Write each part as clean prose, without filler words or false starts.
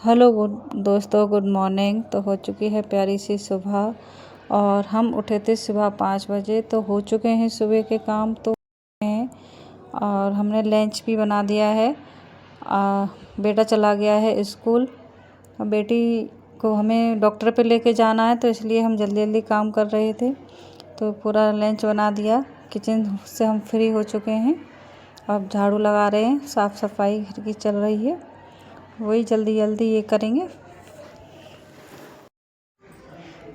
Hello दोस्तों, good morning. तो हो चुकी है प्यारी सी सुबह और हम उठे थे सुबह 5 बजे। तो हो चुके हैं सुबह के काम तो हैं और हमने लंच भी बना दिया है। बेटा चला गया है स्कूल और बेटी को हमें डॉक्टर पे लेके जाना है, तो इसलिए हम जल्दी जल्दी काम कर रहे थे। तो पूरा लंच बना दिया, किचन से हम फ्री हो चुके हैं। अब झाड़ू लगा रहे हैं, साफ़ सफाई घर की चल रही है, वही जल्दी जल्दी ये करेंगे।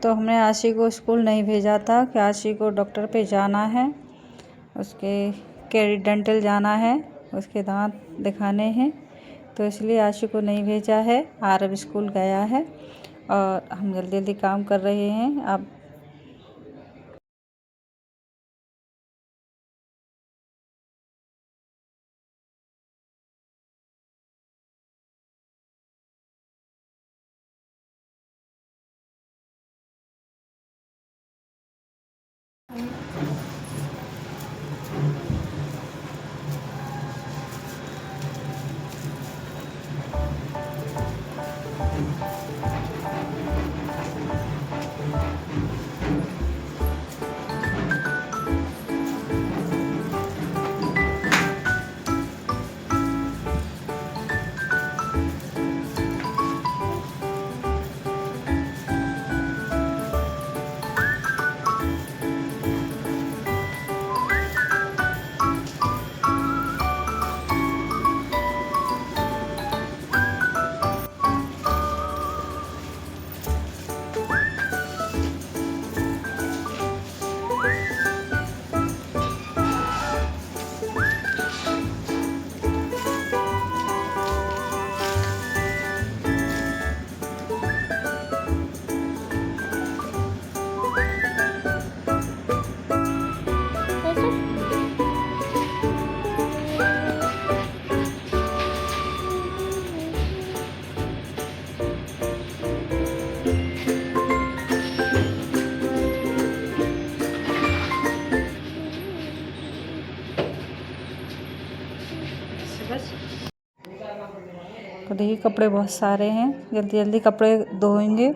तो हमने आशी को स्कूल नहीं भेजा था कि आशी को डॉक्टर पे जाना है, उसके डेंटल जाना है, उसके दांत दिखाने हैं, तो इसलिए आशी को नहीं भेजा है। आरव स्कूल गया है और हम जल्दी जल्दी काम कर रहे हैं। अब तो देखिए कपड़े बहुत सारे हैं, जल्दी जल्दी कपड़े धोएंगे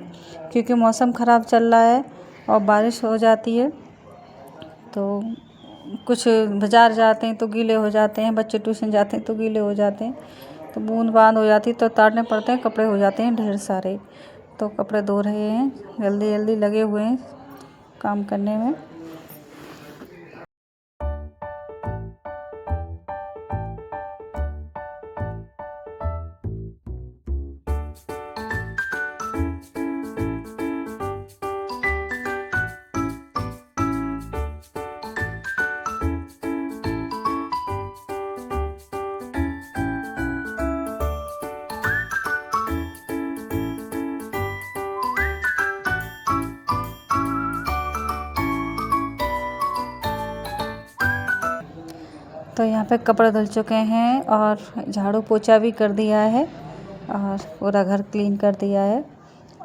क्योंकि मौसम ख़राब चल रहा है और बारिश हो जाती है। तो कुछ बाज़ार जाते हैं तो गीले हो जाते हैं, बच्चे ट्यूशन जाते हैं तो गीले हो जाते हैं, तो बूंद बांद हो जाती है तो उतारने पड़ते हैं, कपड़े हो जाते हैं ढेर सारे। तो कपड़े धो रहे हैं, जल्दी जल्दी लगे हुए हैं काम करने में। तो यहाँ पे कपड़े धुल चुके हैं और झाड़ू पोछा भी कर दिया है और पूरा घर क्लीन कर दिया है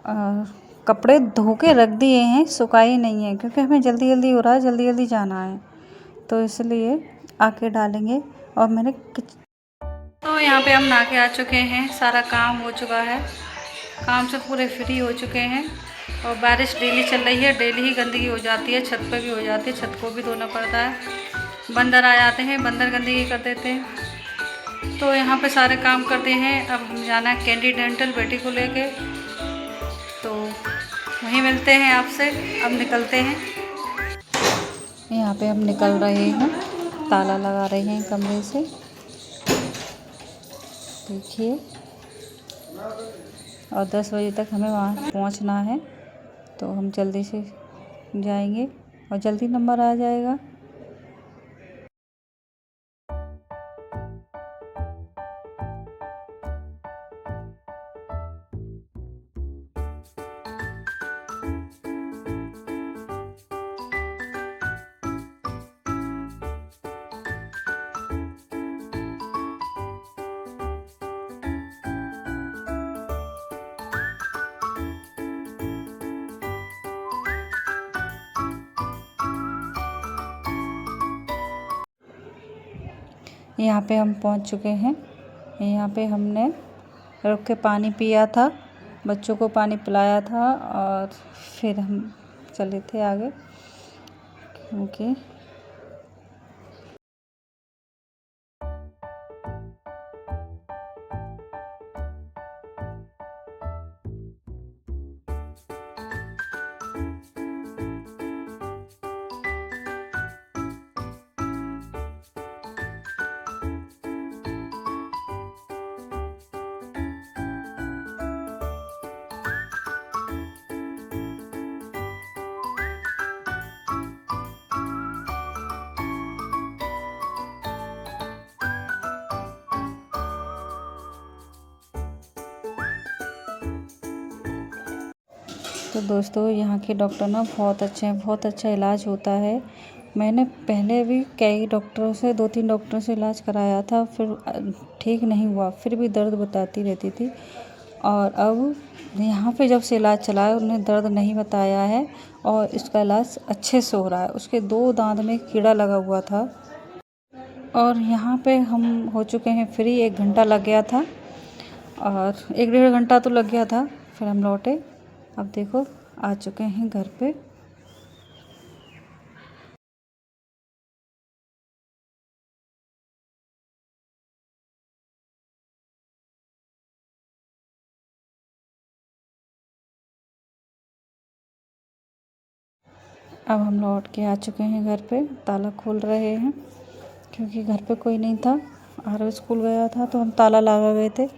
और कपड़े धो के रख दिए हैं, सुखाए नहीं है क्योंकि हमें जल्दी जल्दी हो रहा है, जल्दी जल्दी जाना है, तो इसलिए आके डालेंगे। और तो यहाँ पे हम नहा के आ चुके हैं, सारा काम हो चुका है, काम से पूरे फ्री हो चुके हैं। और बारिश डेली चल रही है, डेली ही गंदगी हो जाती है, छत पे भी हो जाती है, छत को भी धोना पड़ता है। बंदर आ जाते हैं, बंदर गंदगी कर देते हैं। तो यहाँ पे सारे काम करते हैं। अब हम जाना है कैंडी डेंटल बेटी को लेके, तो वहीं मिलते हैं आपसे। अब निकलते हैं, यहाँ पे हम निकल रहे हैं, ताला लगा रहे हैं कमरे से, देखिए। और 10 बजे तक हमें वहाँ पहुँचना है, तो हम जल्दी से जाएंगे और जल्दी नंबर आ जाएगा। यहाँ पे हम पहुँच चुके हैं। यहाँ पे हमने रुक के पानी पिया था, बच्चों को पानी पिलाया था और फिर हम चले थे आगे क्योंकि तो दोस्तों यहाँ के डॉक्टर ना बहुत अच्छे हैं, बहुत अच्छा इलाज होता है। मैंने पहले भी कई डॉक्टरों से 2-3 डॉक्टरों से इलाज कराया था, फिर ठीक नहीं हुआ, फिर भी दर्द बताती रहती थी। और अब यहाँ पे जब से इलाज चला है उन्होंने दर्द नहीं बताया है और इसका इलाज अच्छे से हो रहा है। उसके 2 दांत में कीड़ा लगा हुआ था और यहाँ पे हम हो चुके हैं फ्री। 1 घंटा लग गया था और 1-1.5 घंटा तो लग गया था, फिर हम लौटे। अब देखो आ चुके हैं घर पे। अब हम लौट के आ चुके हैं घर पे, ताला खोल रहे हैं क्योंकि घर पे कोई नहीं था। आरव स्कूल गया था तो हम ताला लगा गए थे।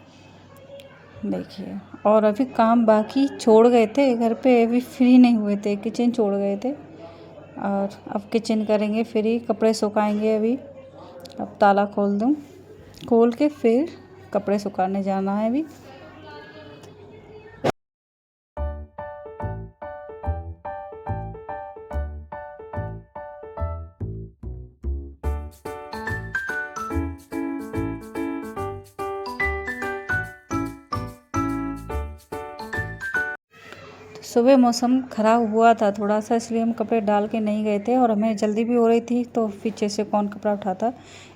देखिए, और अभी काम बाकी छोड़ गए थे घर पे, अभी फ्री नहीं हुए थे, किचन छोड़ गए थे और अब किचन करेंगे फ्री। कपड़े सुखाएंगे अभी। अब ताला खोल दूँ, खोल के फिर कपड़े सुखाने जाना है अभी। सुबह मौसम ख़राब हुआ था थोड़ा सा, इसलिए हम कपड़े डाल के नहीं गए थे और हमें जल्दी भी हो रही थी तो पीछे से कौन कपड़ा उठाता,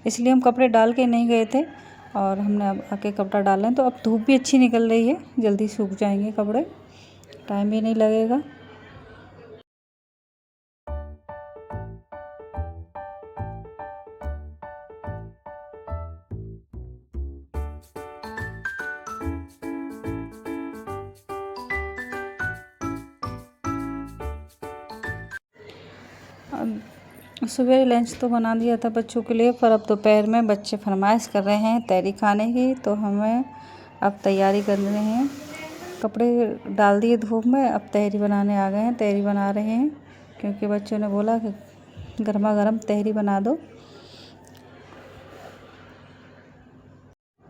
इसलिए हम कपड़े डाल के नहीं गए थे। और हमने अब आके कपड़ा डाला है तो अब धूप भी अच्छी निकल रही है, जल्दी सूख जाएंगे कपड़े, टाइम भी नहीं लगेगा। सुबह लंच तो बना दिया था बच्चों के लिए, पर अब दोपहर में बच्चे फरमाइश कर रहे हैं तहरी खाने की, तो हमें अब तैयारी कर रहे हैं। कपड़े डाल दिए धूप में, अब तहरी बनाने आ गए हैं, तहरी बना रहे हैं क्योंकि बच्चों ने बोला कि गर्मा गर्म तहरी बना दो।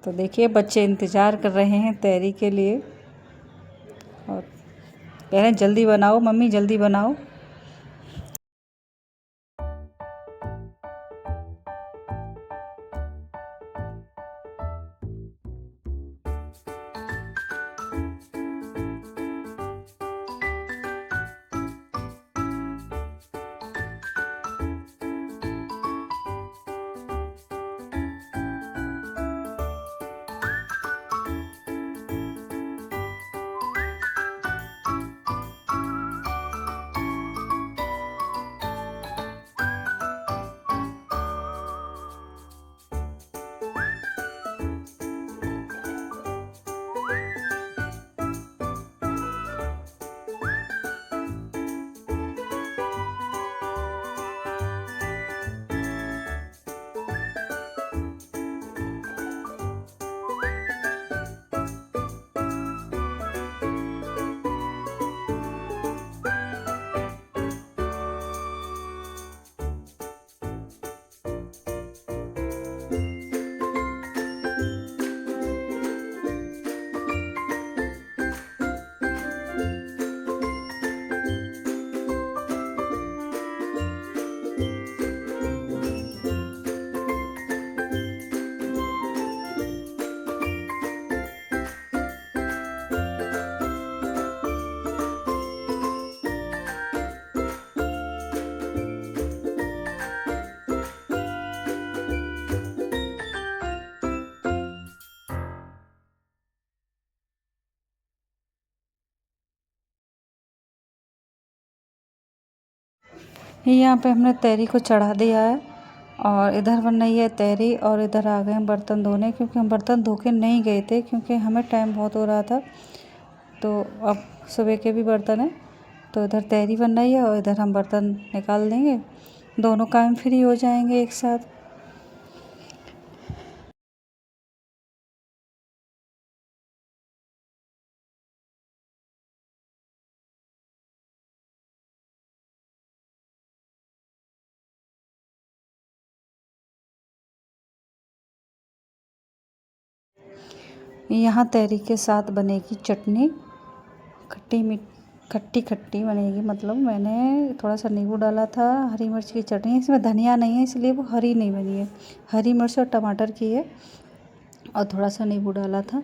तो देखिए बच्चे इंतज़ार कर रहे हैं तहरी के लिए और कह रहे हैं जल्दी बनाओ मम्मी, जल्दी बनाओ। यहाँ पे हमने तहरी को चढ़ा दिया है और इधर बन रही है तहरी और इधर आ गए हम बर्तन धोने, क्योंकि हम बर्तन धो के नहीं गए थे क्योंकि हमें टाइम बहुत हो रहा था। तो अब सुबह के भी बर्तन है, तो इधर तहरी बन रही है और इधर हम बर्तन निकाल देंगे, दोनों काम फ्री हो जाएंगे एक साथ। यहाँ तहरी के साथ बनेगी चटनी, खट्टी खट्टी बनेगी। मतलब मैंने थोड़ा सा नींबू डाला था, हरी मिर्च की चटनी, इसमें धनिया नहीं है इसलिए वो हरी नहीं बनी है, हरी मिर्च और टमाटर की है और थोड़ा सा नींबू डाला था।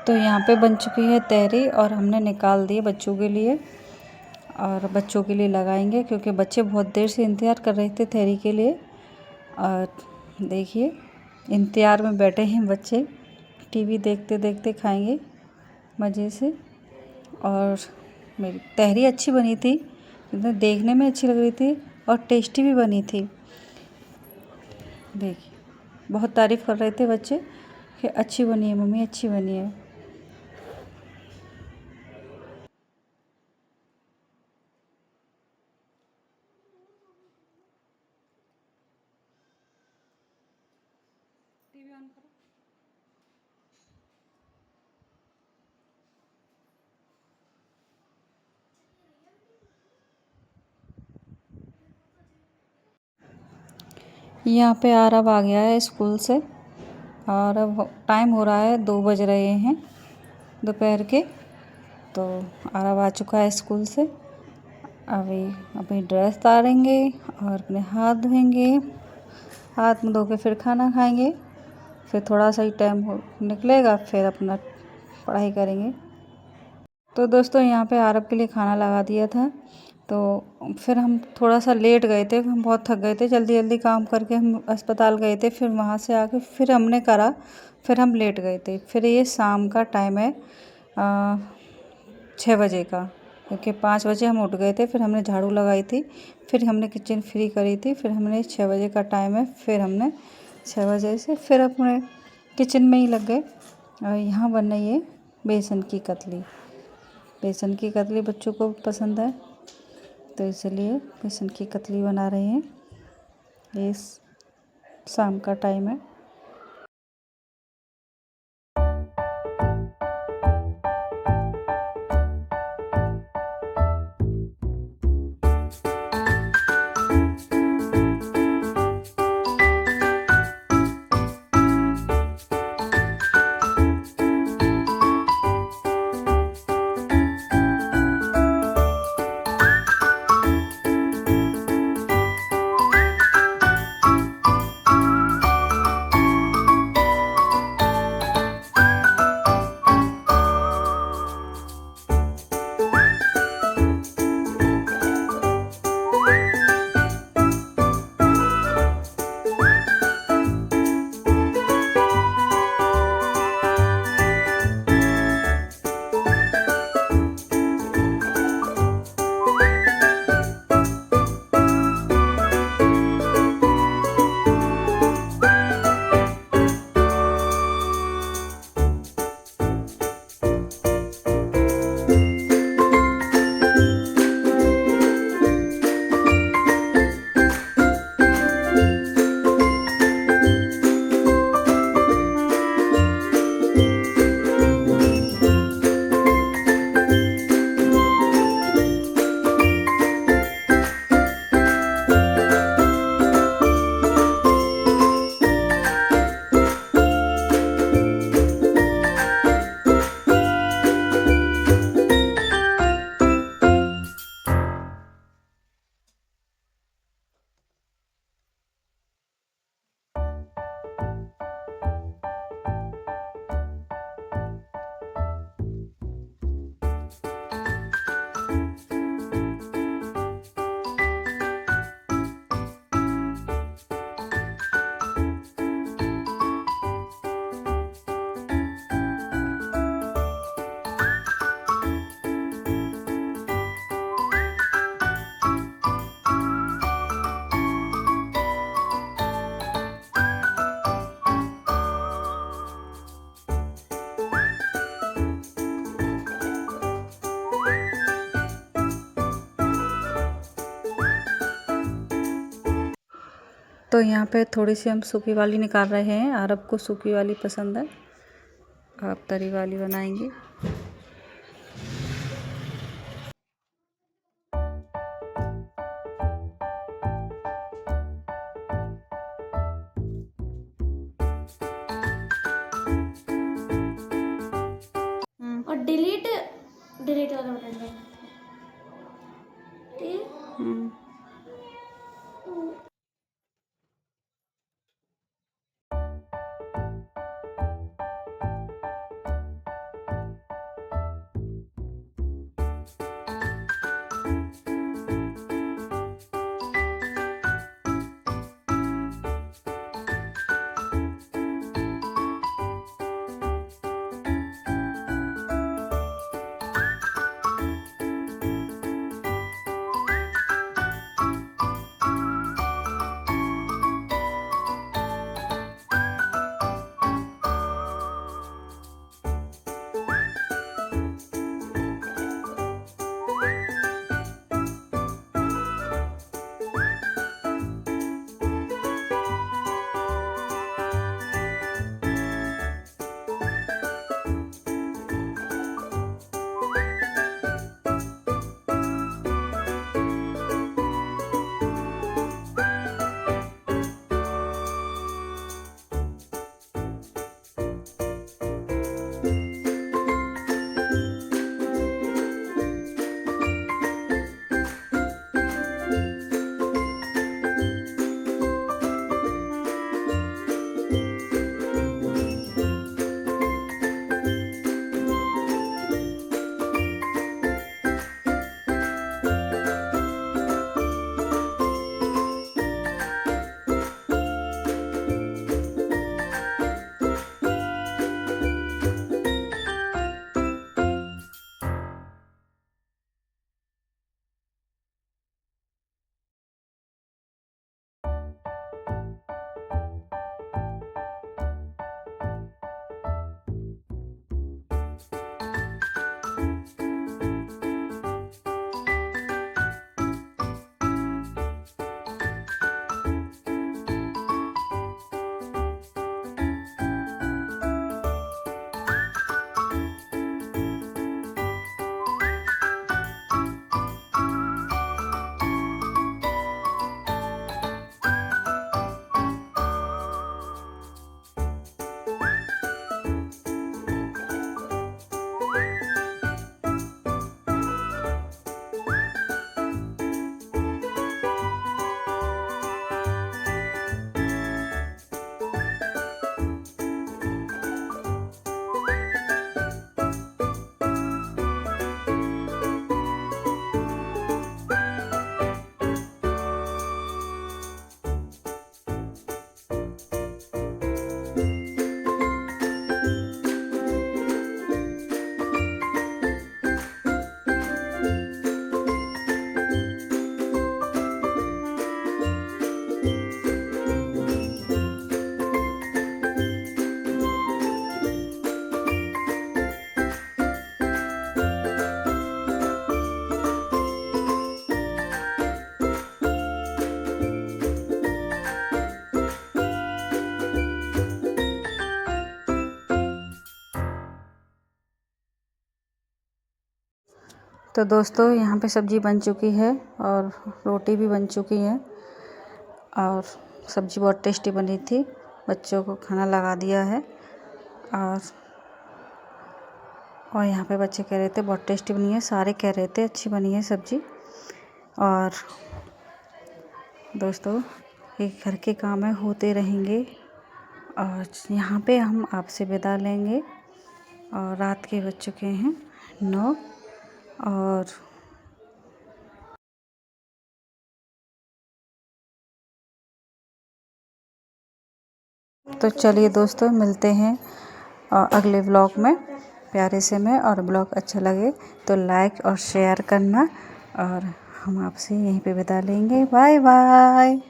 तो यहाँ पे बन चुकी है तहरी और हमने निकाल दी बच्चों के लिए, और बच्चों के लिए लगाएंगे क्योंकि बच्चे बहुत देर से इंतज़ार कर रहे थे तहरी के लिए। और देखिए इंतज़ार में बैठे हैं बच्चे, टीवी देखते देखते खाएंगे मज़े से। और मेरी तहरी अच्छी बनी थी, एकदम देखने में अच्छी लग रही थी और टेस्टी भी बनी थी। देखिए बहुत तारीफ़ कर रहे थे बच्चे कि अच्छी बनी है मम्मी, अच्छी बनी है। टीवी ऑन करो। यहाँ पे आरव आ गया है स्कूल से और अब टाइम हो रहा है, 2 बज रहे हैं दोपहर के। तो आरव आ चुका है स्कूल से, अभी अपनी ड्रेस उतारेंगे और अपने हाथ धोएंगे, हाथ मुँह धो के फिर खाना खाएंगे, फिर थोड़ा सा ही टाइम निकलेगा फिर अपना पढ़ाई करेंगे। तो दोस्तों यहाँ पे आरव के लिए खाना लगा दिया था, तो फिर हम थोड़ा सा लेट गए थे, हम बहुत थक गए थे, जल्दी जल्दी काम करके हम अस्पताल गए थे, फिर वहाँ से आके फिर हमने करा, फिर हम लेट गए थे। फिर ये शाम का टाइम है 6 बजे का, क्योंकि 5 बजे हम उठ गए थे, फिर हमने झाड़ू लगाई थी, फिर हमने किचन फ्री करी थी, फिर हमने 6 बजे का टाइम है, फिर हमने 6 बजे से फिर अपने किचन में ही लग गए। और यहाँ बन रही है बेसन की कतली। बेसन की कतली बच्चों को पसंद है, तो इसलिए बेसन की कतली बना रहे हैं। ये शाम का टाइम है। तो यहाँ पे थोड़ी सी हम सूखी वाली निकाल रहे हैं। आरब को सूखी वाली पसंद है, आप तरी वाली बनाएंगे। और डिलीट वाला बटन दबाओ। ठीक। तो दोस्तों यहाँ पे सब्ज़ी बन चुकी है और रोटी भी बन चुकी है और सब्ज़ी बहुत टेस्टी बनी थी। बच्चों को खाना लगा दिया है और यहाँ पे बच्चे कह रहे थे बहुत टेस्टी बनी है, सारे कह रहे थे अच्छी बनी है सब्ज़ी। और दोस्तों ये घर के काम है, होते रहेंगे और यहाँ पे हम आपसे विदा लेंगे। और रात के बज चुके हैं 9 और तो चलिए दोस्तों मिलते हैं अगले व्लॉग में प्यारे से में। और ब्लॉग अच्छा लगे तो लाइक और शेयर करना और हम आपसे यहीं पे विदा लेंगे। Bye bye.